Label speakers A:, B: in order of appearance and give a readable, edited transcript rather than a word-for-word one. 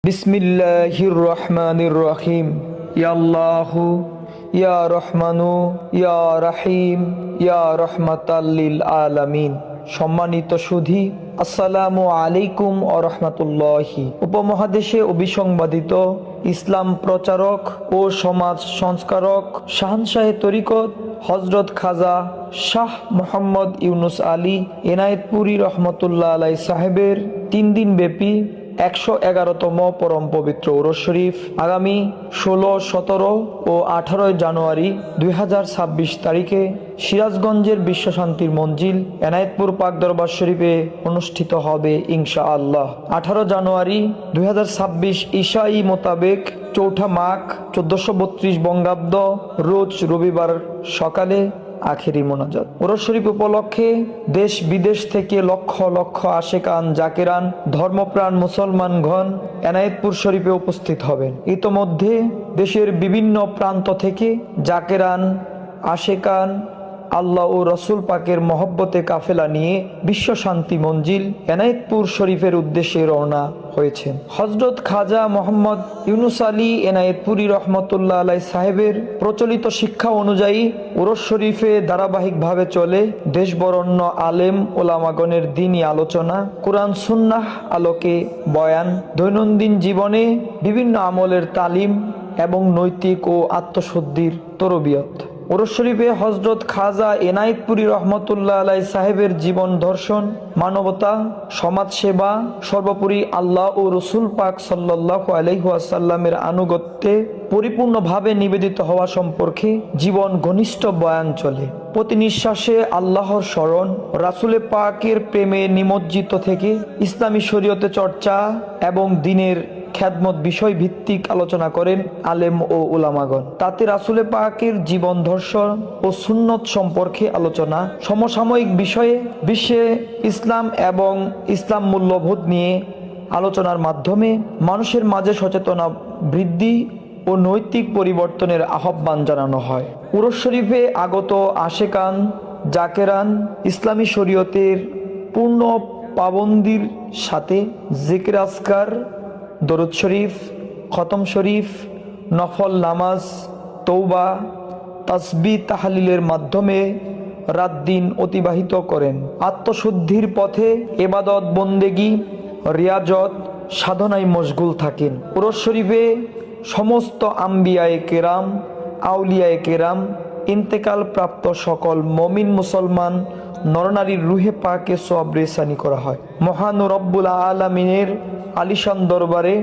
A: বিসমিল্লাহির রহমানির রহিম। ইয়া আল্লাহু ইয়া রহমানু ইয়া রাহিম ইয়া রহমাতাল লিল আলামিন। সম্মানিত সুধী, আসসালামু আলাইকুম ওয়া রাহমাতুল্লাহি। উপমহাদেশে অবিসংবাদিত ইসলাম প্রচারক ও সমাজ সংস্কারক শাহনশাহে তরিকত হযরত খাজা শাহ মোহাম্মদ ইউনুস আলী এনায়েতপুরী রহমতুল্লাহ আলাই সাহেবের 3 দিন ব্যাপী 111তম পরম পবিত্র উরস শরীফ আগামী 16, 17 ও 18 জানুয়ারি 2026 তারিখে সিরাজগঞ্জের বিশ্বশান্তির মঞ্জিল এনায়েতপুর পাক দরবার শরীফে অনুষ্ঠিত হবে ইনশাআল্লাহ। 18 জানুয়ারি 2026 ঈশাই মোতাবেক 4 মাঘ 1432 বঙ্গাব্দ রোজ রবিবার সকালে আখেরি মোনাজাত। উরস শরীফ উপলক্ষে দেশ বিদেশ থেকে লক্ষ লক্ষ আশেকান জাকেরান ধর্মপ্রাণ মুসলমানগণ এনায়েতপুর শরীফে উপস্থিত হবেন। ইতোমধ্যে দেশের বিভিন্ন প্রান্ত থেকে জাকেরান আশেকান আল্লাহ ও রসুল পাকের মহব্বতে কাফেলা নিয়ে বিশ্ব শান্তি মঞ্জিল এনায়েতপুর শরীফের উদ্দেশ্যে রওনা হয়েছেন। হযরত খাজা মোহাম্মদ ইউনুস আলী এনায়েতপুরী রহমতুল্লাহ আলাই সাহেবের প্রচলিত শিক্ষা অনুযায়ী উরস শরীফে ধারাবাহিকভাবে চলে দেশ বরেণ্য আলেম ওলামাগণের দ্বীনী আলোচনা, কোরআন সুন্নাহ আলোকে বয়ান, দৈনন্দিন জীবনে বিভিন্ন আমলের তালিম এবং নৈতিক ও আত্মশুদ্ধির তরবিয়ত। উরস শরীফে হযরত খাজা এনায়েতপুরী রহমতুল্লাহ আলাই সাহেবের জীবন দর্শন, মানবতা, সমাজসেবা, সর্বোপরি আল্লাহ ও রসুল পাক সাল্লাল্লাহু আলাইহি ওয়াসাল্লামের আনুগত্যে পরিপূর্ণভাবে নিবেদিত হওয়া সম্পর্কে জীবন ঘনিষ্ঠ বয়ান চলে। প্রতি নিঃশ্বাসে আল্লাহর স্মরণ, রাসূলে পাকের প্রেমে নিমজ্জিত থেকে ইসলামী শরীয়তে চর্চা এবং দ্বীনের খ্যাদমত বিষয় ভিত্তিক আলোচনা করেন আলেম ও উলামাগণ। তাতে রাসূলে পাকের জীবন দর্শন ও সুন্নত সম্পর্কে আলোচনা, সমসাময়িক বিষয়ে বিশ্বে ইসলাম এবং ইসলাম মূল্যবোধ নিয়ে আলোচনার মাধ্যমে মানুষের মাঝে সচেতনা বৃদ্ধি ও নৈতিক পরিবর্তনের আহ্বান জানানো হয়। উরস শরীফে আগত আশেকান জাকেরান ইসলামী শরীয়তের পূর্ণ পাবন্দির সাথে জিকির আজকার, দরুদ শরীফ, খতম শরীফ, নফল নামাজ, তৌবা, তাসবিহ তাহলিলের মাধ্যমে রাত দিন অতিবাহিত করেন। আত্মশুদ্ধির পথে ইবাদত বন্দেগী রিয়াজত সাধনায় মশগুল থাকেন। উরস শরীফে সমস্ত আম্বিয়ায়ে কেরাম, আউলিয়ায়ে কেরাম, ইন্তেকাল প্রাপ্ত সকল মমিন মুসলমান নরনারীর রুহে পাকে সওয়াব রেসানি করা হয়। মহান রব্বুল আলামিনের আলিশান দরবারে